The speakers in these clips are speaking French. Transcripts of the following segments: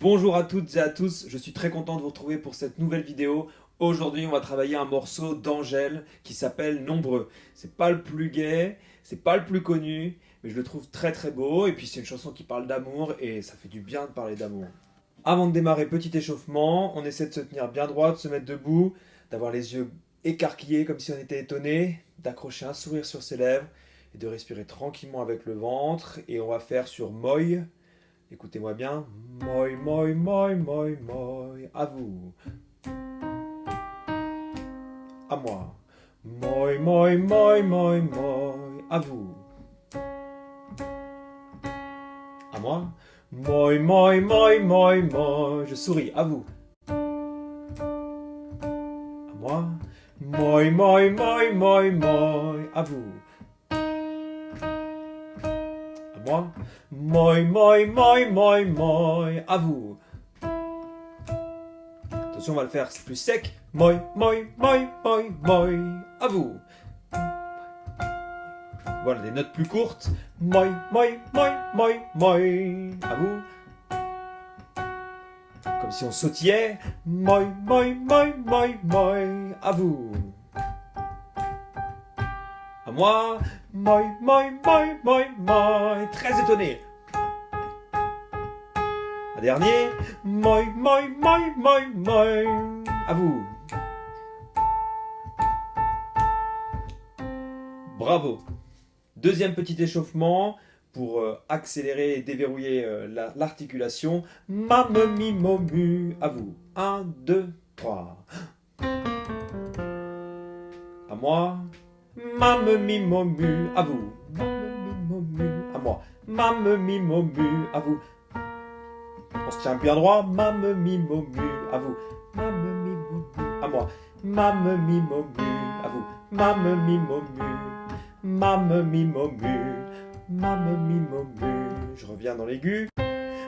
Bonjour à toutes et à tous, je suis très content de vous retrouver pour cette nouvelle vidéo. Aujourd'hui, on va travailler un morceau d'Angèle qui s'appelle Nombreux. C'est pas le plus gai, c'est pas le plus connu, mais je le trouve très très beau. Et puis c'est une chanson qui parle d'amour et ça fait du bien de parler d'amour. Avant de démarrer, petit échauffement, on essaie de se tenir bien droit, de se mettre debout, d'avoir les yeux écarquillés comme si on était étonné, d'accrocher un sourire sur ses lèvres et de respirer tranquillement avec le ventre. Et on va faire sur Moi. Écoutez-moi bien. Moi, moi, moi, moi, moi. À vous. À moi. Moi, moi, moi, moi, moi. À vous. À moi. Moi, moi, moi, moi, moi. Je souris. À vous. À moi. Moi, moi, moi, moi, moi. À vous. À moi. Moi, moi, moi, moi, moi. À vous. Attention, on va le faire plus sec. Moi, moi, moi, moi, moi. À vous. Voilà, des notes plus courtes. Moi, moi, moi, moi, moi. À vous. Comme si on sautillait. Moi, moi, moi, moi, moi. À vous. À moi. Moi, moi, moi, moi, moi. Très étonné. Un dernier. Moi, moi, moi, moi, moi. À vous. Bravo. Deuxième petit échauffement pour accélérer et déverrouiller l'articulation. Mam, mi, mo, mu. À vous. 1, 2, 3. À moi. Mam, mi, mo, mu. À vous. Mam, mi, mo, mu. À moi. Mam, mi, mo, mu. À vous. On se tient bien droit. Mam, mi, mo, mu. À vous. Mam, mi, mo, mu. À moi. Mam, mi, mo, mu. À vous. Mam, mi, mo, mu. Mam, mi, mo, mu. Mam, mi, mo, mu. Je reviens dans l'aigu.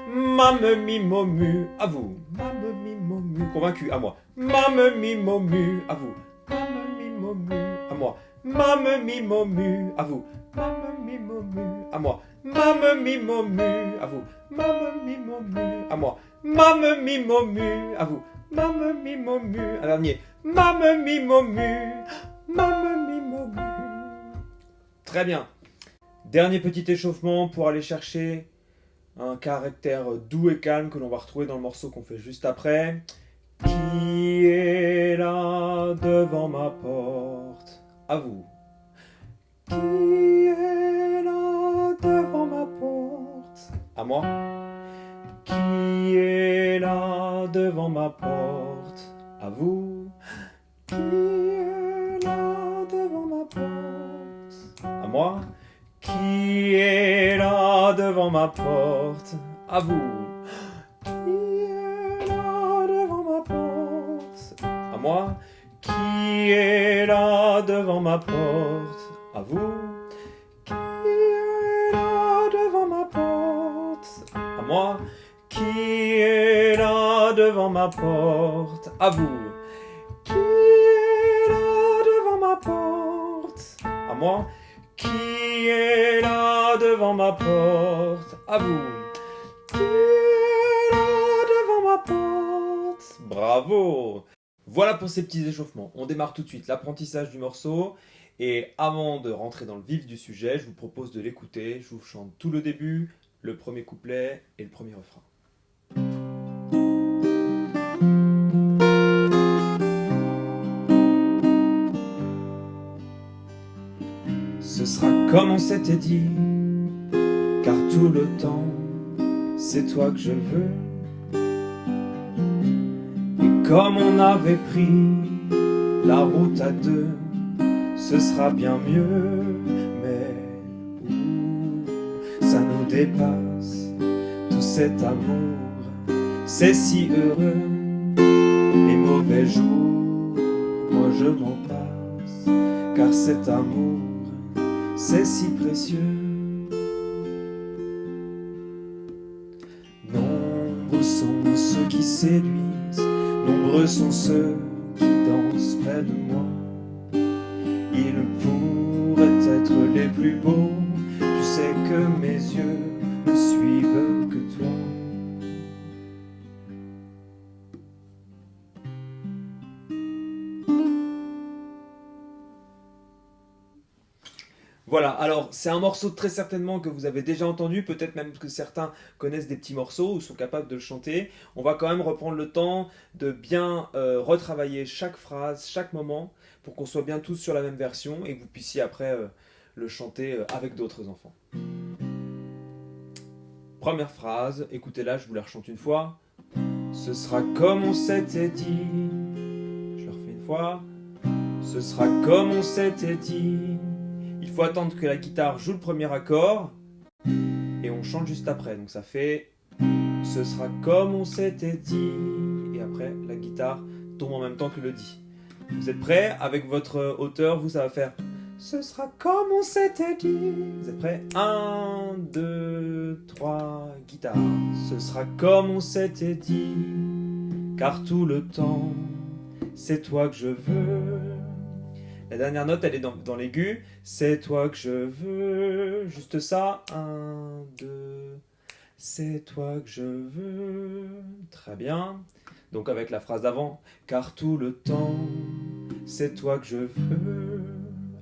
Mam, mi, mo, mu. À vous. Mam, mi, mo, mu. Convaincu. À moi. Mam, mi, mo, mu. À vous. Mam, mi, mo, mu. À moi. Mam, mi, mo, mu. À vous. Mam, mi, mo, mu. À moi. Mam, mi, mo, mu. À vous. Mam, mi, mo, mu. À moi. Mam, mi, mo, mu. À vous. Mam, mi, mo, mu. Un dernier. Mam, mi, mo, mu. Mam, mi, mo, mu. Très bien. Dernier petit échauffement pour aller chercher un caractère doux et calme que l'on va retrouver dans le morceau qu'on fait juste après. Qui est là devant ma porte? À vous. Qui est là devant ma porte? À moi. Qui est là devant ma porte? À vous. Qui est là devant ma porte? À moi. Qui est là devant ma porte? À vous. Qui est là devant ma porte? À moi. Qui est là devant ma porte? À vous. Qui est là devant ma porte? À moi. Qui est là devant ma porte? À vous. Qui est là devant ma porte? À moi. Qui est là devant ma porte? À vous. Qui est là devant ma porte? Bravo! Voilà pour ces petits échauffements. On démarre tout de suite l'apprentissage du morceau. Et avant de rentrer dans le vif du sujet, je vous propose de l'écouter. Je vous chante tout le début, le premier couplet et le premier refrain. Ce sera comme on s'était dit, car tout le temps, c'est toi que je veux. Et comme on avait pris la route à deux, ce sera bien mieux. Mais ça nous dépasse, tout cet amour, c'est si heureux. Les mauvais jours, moi je m'en passe, car cet amour, c'est si précieux. Nombreux sont ceux qui séduisent, nombreux sont ceux qui dansent près de moi. Ils pourraient être les plus beaux, tu sais que mes yeux ne suivent que toi. Voilà, alors c'est un morceau très certainement que vous avez déjà entendu, peut-être même que certains connaissent des petits morceaux ou sont capables de le chanter. On va quand même reprendre le temps de bien retravailler chaque phrase, chaque moment, pour qu'on soit bien tous sur la même version et que vous puissiez après le chanter avec d'autres enfants. Première phrase, écoutez-la, je vous la rechante une fois. Ce sera comme on s'était dit. Je le refais une fois. Ce sera comme on s'était dit. Il faut attendre que la guitare joue le premier accord et on chante juste après. Donc ça fait ce sera comme on s'était dit. Et après, la guitare tombe en même temps que le dit. Vous êtes prêts? Avec votre hauteur, vous, ça va faire ce sera comme on s'était dit. Vous êtes prêts? 1, 2, 3, guitare. Ce sera comme on s'était dit. Car tout le temps, c'est toi que je veux. La dernière note, elle est dans l'aigu. C'est toi que je veux. Juste ça. 1, 2. C'est toi que je veux. Très bien. Donc avec la phrase d'avant. Car tout le temps, c'est toi que je veux.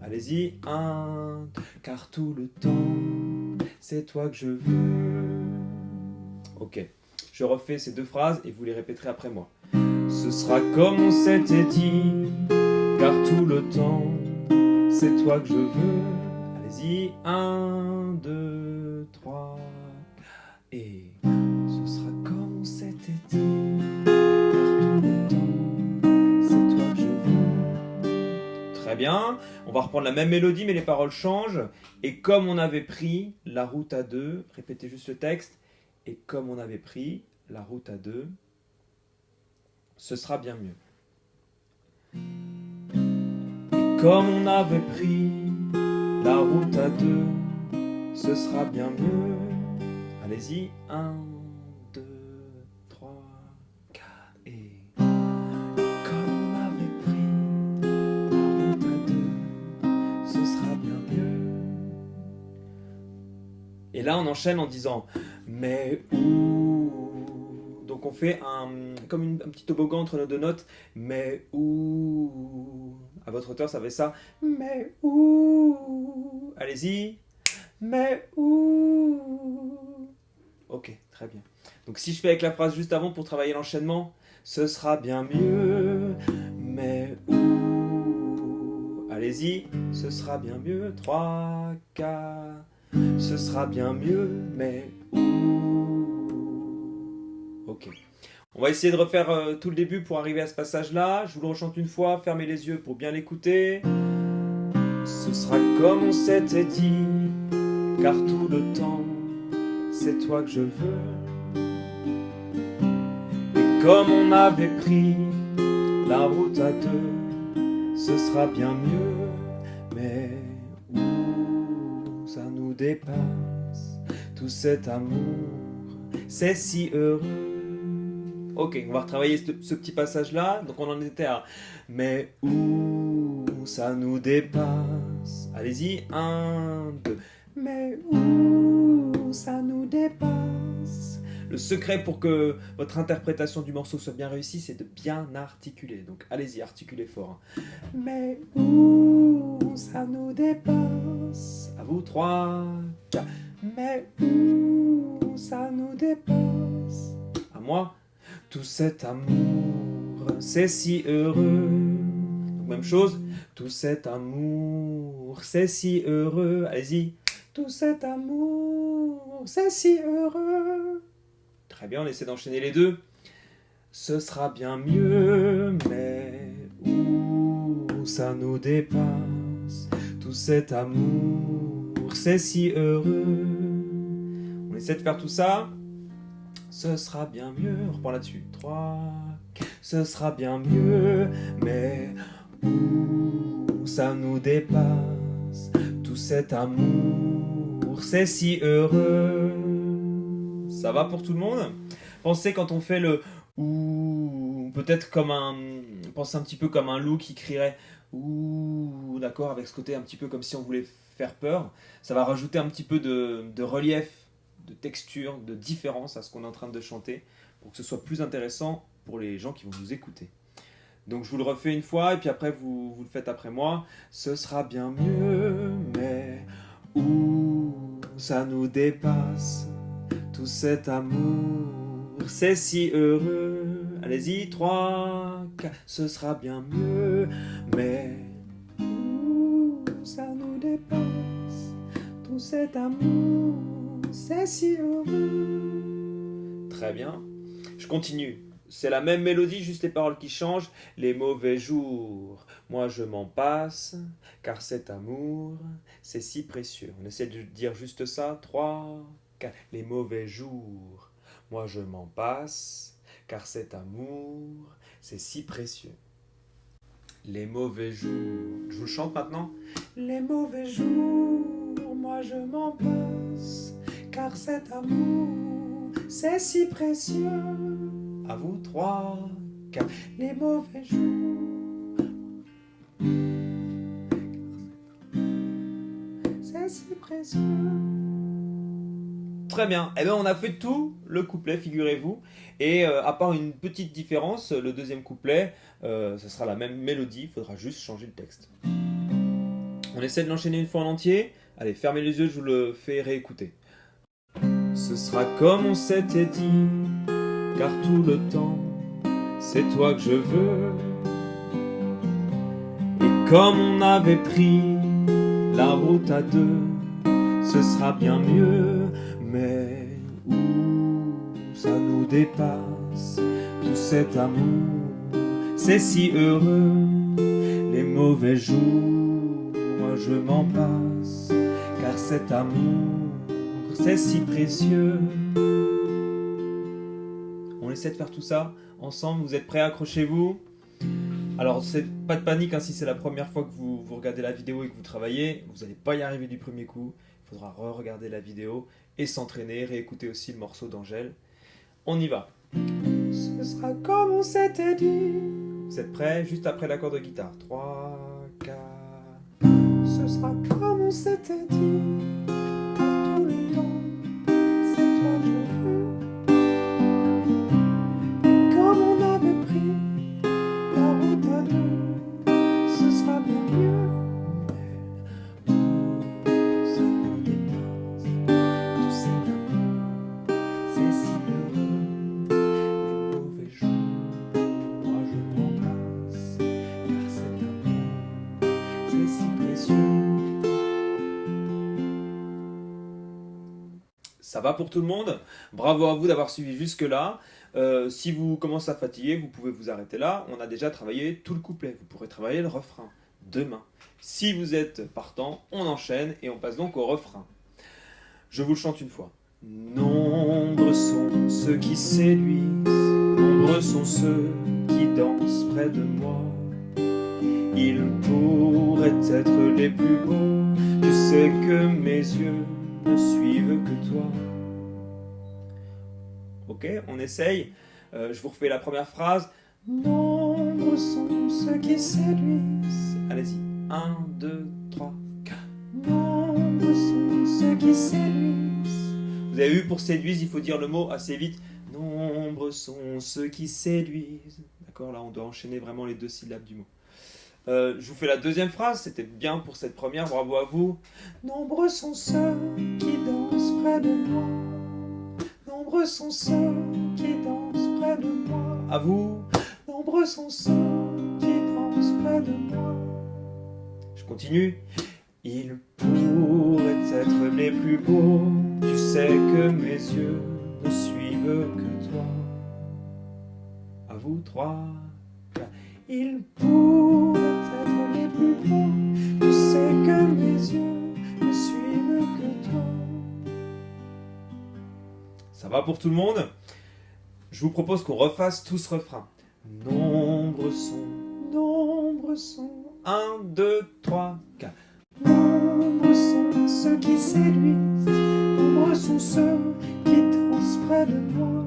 Allez-y. 1. Car tout le temps, c'est toi que je veux. Ok. Je refais ces deux phrases et vous les répéterez après moi. Ce sera comme on s'était dit. Car tout le temps, c'est toi que je veux. Allez-y, 1, 2, 3, et ce sera comme on s'était dit. Car tout le temps, c'est toi que je veux. Très bien, on va reprendre la même mélodie, mais les paroles changent. Et comme on avait pris la route à deux, répétez juste le texte. Et comme on avait pris la route à deux, ce sera bien mieux. Comme on avait pris la route à deux, ce sera bien mieux. Allez-y, 1, 2, 3, 4 et... Comme on avait pris la route à deux, ce sera bien mieux. Et là, on enchaîne en disant mais où. Donc on fait comme un petit toboggan entre nos deux notes. Mais où. À votre hauteur, ça fait ça. Mais où. Allez-y. Mais où. Ok, très bien. Donc si je fais avec la phrase juste avant pour travailler l'enchaînement, ce sera bien mieux. Mais où. Allez-y. Ce sera bien mieux. 3, 4. Ce sera bien mieux. Mais où. Ok. On va essayer de refaire tout le début pour arriver à ce passage-là. Je vous le rechante une fois, fermez les yeux pour bien l'écouter. Ce sera comme on s'était dit, car tout le temps, c'est toi que je veux. Et comme on avait pris la route à deux, ce sera bien mieux. Mais où ça nous dépasse, tout cet amour, c'est si heureux. Ok, on va retravailler ce petit passage-là. Donc on en était à mais où ça nous dépasse. Allez-y, 1, 2. Mais où ça nous dépasse. Le secret pour que votre interprétation du morceau soit bien réussie, c'est de bien articuler. Donc allez-y, articulez fort. Mais où ça nous dépasse. À vous, 3, 4. Mais où ça nous dépasse. À moi. Tout cet amour, c'est si heureux. Donc, même chose. Tout cet amour, c'est si heureux. Allez-y. Tout cet amour, c'est si heureux. Très bien, on essaie d'enchaîner les deux. Ce sera bien mieux, mais où ça nous dépasse. Tout cet amour, c'est si heureux. On essaie de faire tout ça. Ce sera bien mieux, on reprend là-dessus. 3, ce sera bien mieux, mais où ça nous dépasse. Tout cet amour, c'est si heureux. Ça va pour tout le monde? Pensez quand on fait le ou peut-être comme pensez un petit peu comme un loup qui crierait ou, d'accord, avec ce côté un petit peu comme si on voulait faire peur. Ça va rajouter un petit peu de relief, de texture, de différence à ce qu'on est en train de chanter pour que ce soit plus intéressant pour les gens qui vont nous écouter. Donc je vous le refais une fois et puis après vous le faites après moi. Ce sera bien mieux, mais Ouh, ça nous dépasse, tout cet amour, c'est si heureux. Allez-y, 3, 4, ce sera bien mieux. Mais ouh, ça nous dépasse, tout cet amour, c'est si heureux. Très bien, je continue. C'est la même mélodie, juste les paroles qui changent. Les mauvais jours, moi je m'en passe, car cet amour, c'est si précieux. On essaie de dire juste ça. 3, 4. Les mauvais jours, moi je m'en passe, car cet amour, c'est si précieux. Les mauvais jours. Je vous le chante maintenant. Les mauvais jours, moi je m'en passe, car cet amour, c'est si précieux. À vous, 3, 4. Les mauvais jours, c'est si précieux. Très bien. Eh bien, on a fait tout le couplet, figurez-vous. Et à part une petite différence, le deuxième couplet, ce sera la même mélodie, il faudra juste changer le texte. On essaie de l'enchaîner une fois en entier. Allez, fermez les yeux, je vous le fais réécouter. Ce sera comme on s'était dit, car tout le temps, c'est toi que je veux. Et comme on avait pris la route à deux, ce sera bien mieux. Mais où ça nous dépasse, tout cet amour, c'est si heureux. Les mauvais jours, moi je m'en passe, car cet amour, c'est si précieux. On essaie de faire tout ça ensemble. Vous êtes prêts? Accrochez-vous. Alors, pas de panique, hein, si c'est la première fois que vous regardez la vidéo et que vous travaillez, vous n'allez pas y arriver du premier coup. Il faudra re-regarder la vidéo et s'entraîner, réécouter aussi le morceau d'Angèle. On y va. Ce sera comme on s'était dit. Vous êtes prêts? Juste après l'accord de guitare. 3, 4. Ce sera comme on s'était dit. Car tout le temps, c'est toi que je veux. Comme on avait pris la route à deux, ce sera bien mieux. Mais ça nous dépasse, tout cet amour, c'est si heureux. Les mauvais jours, moi je m'en passe, car cet amour, c'est si précieux. Ça va pour tout le monde? Bravo à vous d'avoir suivi jusque-là. Si vous commencez à fatiguer, vous pouvez vous arrêter là. On a déjà travaillé tout le couplet. Vous pourrez travailler le refrain demain. Si vous êtes partant, on enchaîne et on passe donc au refrain. Je vous le chante une fois. Nombreux sont ceux qui séduisent, nombreux sont ceux qui dansent près de moi. Ils pourraient être les plus beaux, tu sais que mes yeux ne suivent que toi. Ok, on essaye. Je vous refais la première phrase. Nombreux sont ceux qui séduisent. Allez-y. 1, 2, 3, 4. Nombreux sont ceux qui séduisent. Vous avez vu, pour séduisent, il faut dire le mot assez vite. Nombreux sont ceux qui séduisent. D'accord, là on doit enchaîner vraiment les deux syllabes du mot. Je vous fais la deuxième phrase, c'était bien pour cette première, bravo à vous. Nombreux sont ceux qui dansent près de moi. Nombreux sont ceux qui dansent près de moi. À vous. Nombreux sont ceux qui dansent près de moi. Je continue. Ils pourraient être les plus beaux. Tu sais que mes yeux ne suivent que toi. À vous, 3, 4. Ils pourraient être les plus beaux. Tu sais que mes yeux ne suivent que toi. Ça va pour tout le monde? Je vous propose qu'on refasse tout ce refrain. Nombreux sont. 1, 2, 3, 4. Nombreux sont ceux qui séduisent, nombreux sont ceux qui dansent près de moi.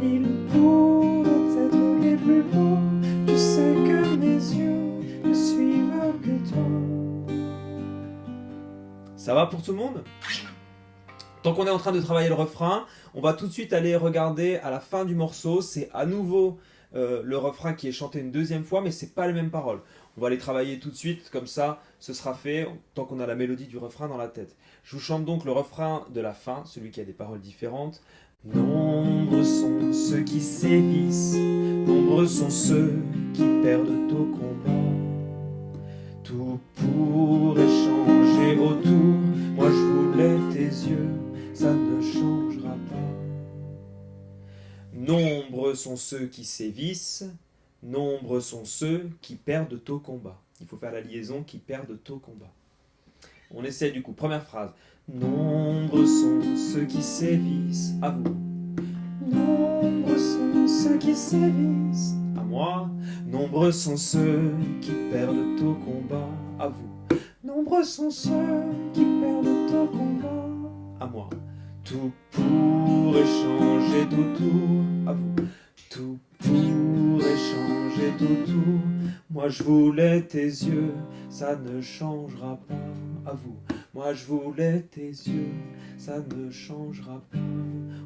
Ils pourraient être les plus beaux, tu sais que mes yeux ne suivent que toi. Ça va pour tout le monde? Tant qu'on est en train de travailler le refrain, on va tout de suite aller regarder à la fin du morceau. C'est à nouveau le refrain qui est chanté une deuxième fois, mais c'est pas les mêmes paroles. On va les travailler tout de suite, comme ça, ce sera fait, tant qu'on a la mélodie du refrain dans la tête. Je vous chante donc le refrain de la fin, celui qui a des paroles différentes. Nombreux sont ceux qui sévissent, nombreux sont ceux qui perdent au combat. Tout pourrait changer autour, moi je voulais tes yeux, ça ne changera pas. Nombreux sont ceux qui sévissent, nombreux sont ceux qui perdent au combat. Il faut faire la liaison, qui perdent au combat. On essaie du coup, première phrase. Nombreux sont ceux qui sévissent, à vous. Nombreux sont ceux qui sévissent, à moi. Nombreux sont ceux qui perdent au combat, à vous. Nombreux sont ceux qui perdent au combat, à moi. Tout pourrait changer autour, à vous. Tout pourrait changer autour. Moi je voulais tes yeux, ça ne changera pas, à vous. Moi je voulais tes yeux, ça ne changera pas.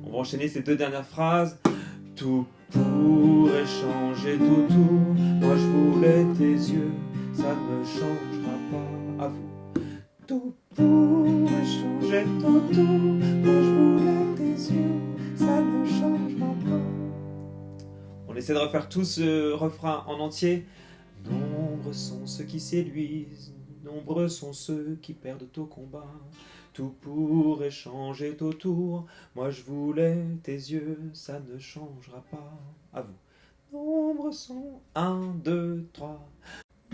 On va enchaîner ces deux dernières phrases. Tout pourrait changer autour. Moi je voulais tes yeux, ça ne changera pas, à vous. Tout pourrait changer autour. Moi je voulais tes yeux, ça ne changera pas. On essaie de refaire tout ce refrain en entier. Nombreux sont ceux qui séduisent, nombreux sont ceux qui perdent au combat. Tout pourrait changer autour, moi je voulais tes yeux, ça ne changera pas, à vous. Nombreux sont 1, 2, 3.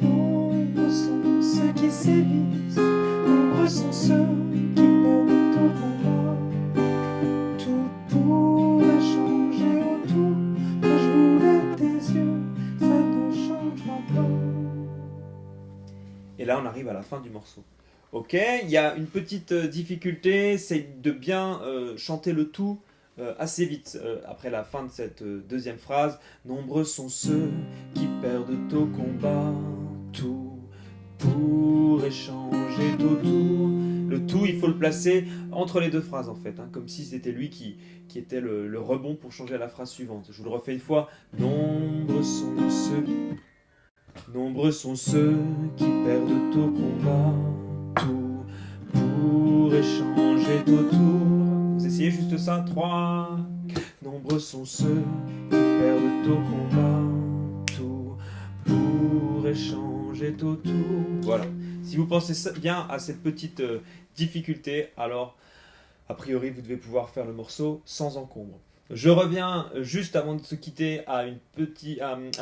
Nombreux sont ceux qui sévissent, nombreux sont ceux qui perdent au combat. Tout pourrait changer autour, moi je voulais tes yeux, ça ne changera pas. Et là on arrive à la fin du morceau. Ok, il y a une petite difficulté, c'est de bien chanter le tout assez vite après la fin de cette deuxième phrase. Nombreux sont ceux qui perdent au combat, tout pourrait changer autour. Le tout, il faut le placer entre les deux phrases en fait, hein, comme si c'était lui qui était le rebond pour changer à la phrase suivante. Je vous le refais une fois. Nombreux sont ceux qui perdent au combat. Tout pourrait changer autour. Vous essayez juste ça. 3. Nombreux sont ceux qui perdent au combat. Tout pourrait changer autour. Voilà. Si vous pensez bien à cette petite difficulté, alors a priori vous devez pouvoir faire le morceau sans encombre. Je reviens juste avant de se quitter à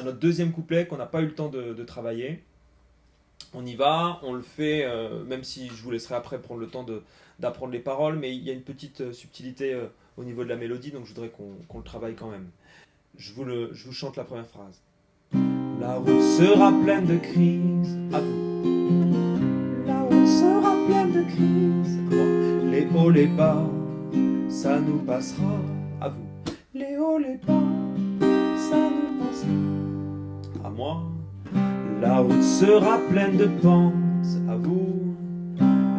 notre deuxième couplet qu'on n'a pas eu le temps de travailler. On y va, on le fait, même si je vous laisserai après prendre le temps d'apprendre les paroles, mais il y a une petite subtilité au niveau de la mélodie, donc je voudrais qu'on le travaille quand même. Je vous chante la première phrase. La route sera pleine de crises, à vous. La route sera pleine de crises, à moi. Les hauts, les bas, ça nous passera, à vous. Les hauts, les bas, ça nous passera, à moi. La route sera pleine de pentes, à vous.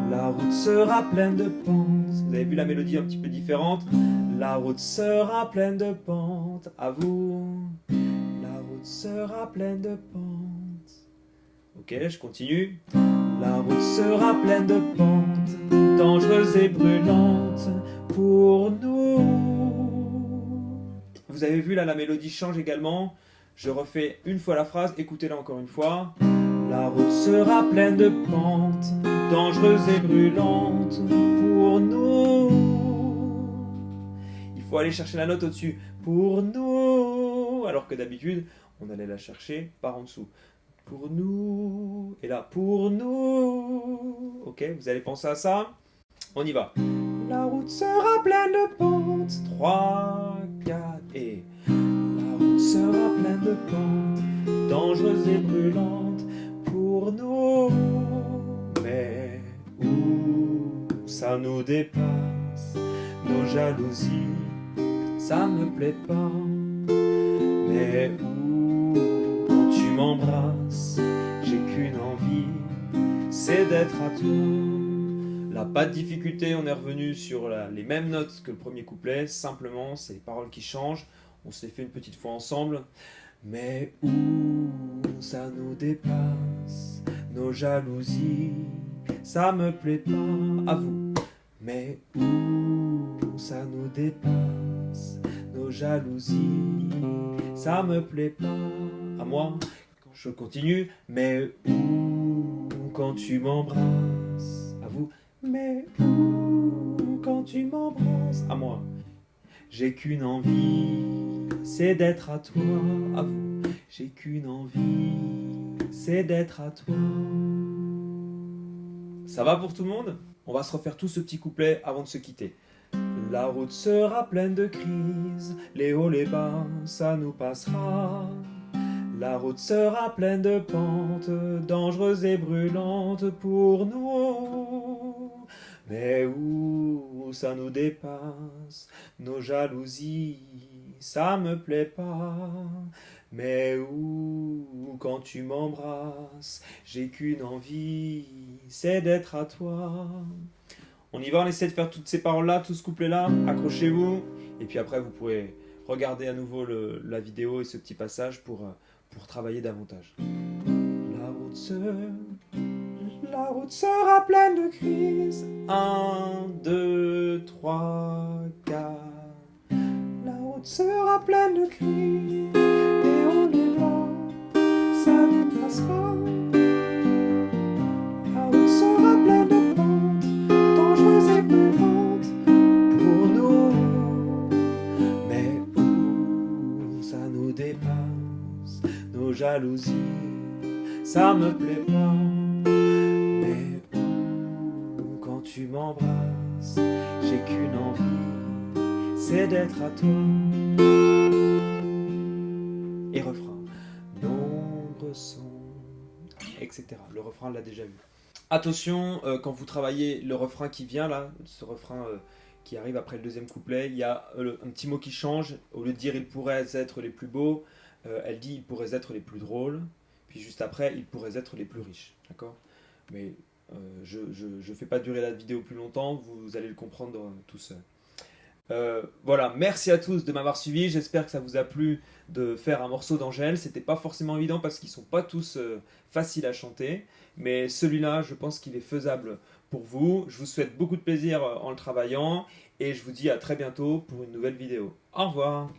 La route sera pleine de pentes. Vous avez vu la mélodie un petit peu différente. La route sera pleine de pentes, à vous. La route sera pleine de pentes. Ok, je continue. La route sera pleine de pentes, dangereuses et brûlantes pour nous. Vous avez vu là, la mélodie change également. Je refais une fois la phrase, écoutez-la encore une fois. La route sera pleine de pentes, dangereuses et brûlantes pour nous. Il faut aller chercher la note au-dessus. Pour nous. Alors que d'habitude, on allait la chercher par en dessous. Pour nous. Et là, pour nous. Ok, vous allez penser à ça. On y va. La route sera pleine de pentes. 3, 4 et... La route sera pleine de pentes, dangereuses et brûlantes pour nous. Mais où ça nous dépasse, nos jalousies, ça me plaît pas. Mais où, quand tu m'embrasses, j'ai qu'une envie, c'est d'être à toi. Là, pas de difficulté, on est revenu sur les mêmes notes que le premier couplet. Simplement, c'est les paroles qui changent. On s'est fait une petite fois ensemble. Mais où ça nous dépasse, nos jalousies, ça me plaît pas, à vous. Mais où ça nous dépasse, nos jalousies, ça me plaît pas, à moi. Je continue, mais où quand tu m'embrasses, à vous. Mais où quand tu m'embrasses, à moi. J'ai qu'une envie, c'est d'être à toi, à vous. J'ai qu'une envie, c'est d'être à toi. Ça va pour tout le monde? On va se refaire tout ce petit couplet avant de se quitter. La route sera pleine de crises, les hauts, les bas, ça nous passera. La route sera pleine de pentes, dangereuses et brûlantes pour nous. Mais où ça nous dépasse, nos jalousies, ça me plaît pas. Mais où quand tu m'embrasses, j'ai qu'une envie, c'est d'être à toi. On y va, on essaie de faire toutes ces paroles-là, tout ce couplet-là. Accrochez-vous. Et puis après, vous pourrez regarder à nouveau la vidéo et ce petit passage pour travailler davantage. La route sera pleine de crises. 1, 2, 3, 4. La route sera pleine de crises. Et on est là, ça nous passera. La route sera pleine de pentes, dangereuses et brûlantes pour nous. Mais où ça nous dépasse, nos jalousies, ça me plaît pas. Mais où quand tu m'embrasses, j'ai qu'une envie, c'est d'être à toi. Et refrain. Nombreux sont, etc. Le refrain, on l'a déjà vu. Attention, quand vous travaillez le refrain qui vient là, ce refrain qui arrive après le deuxième couplet, il y a un petit mot qui change. Au lieu de dire « ils pourraient être les plus beaux », elle dit « ils pourraient être les plus drôles ». Puis juste après, ils pourraient être les plus riches. D'accord ? Mais je ne fais pas durer la vidéo plus longtemps, vous allez le comprendre tout seul. Voilà, merci à tous de m'avoir suivi. J'espère que ça vous a plu de faire un morceau d'Angèle. C'était pas forcément évident parce qu'ils sont pas tous faciles à chanter. Mais celui-là, je pense qu'il est faisable pour vous. Je vous souhaite beaucoup de plaisir en le travaillant. Et je vous dis à très bientôt pour une nouvelle vidéo. Au revoir!